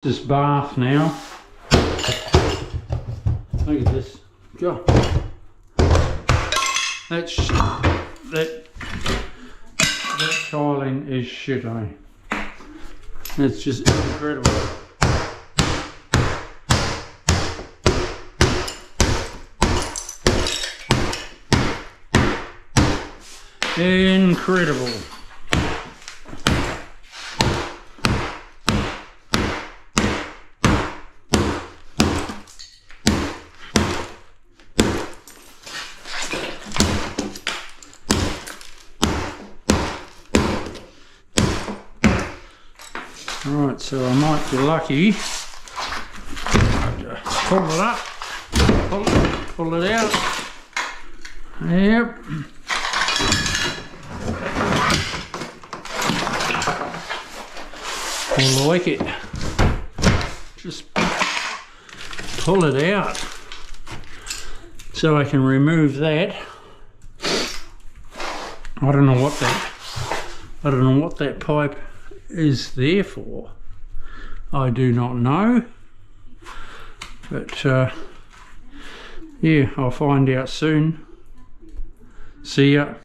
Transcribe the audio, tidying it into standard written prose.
This bath now. Look at this. God. That tiling is shit, eh? It's just incredible. Incredible. Right, so I might be lucky. Pull it up, pull it out. Yep. I like it. Just pull it out so I can remove that. I don't know what that pipe is there for. I do not know, but yeah, I'll find out soon. See ya.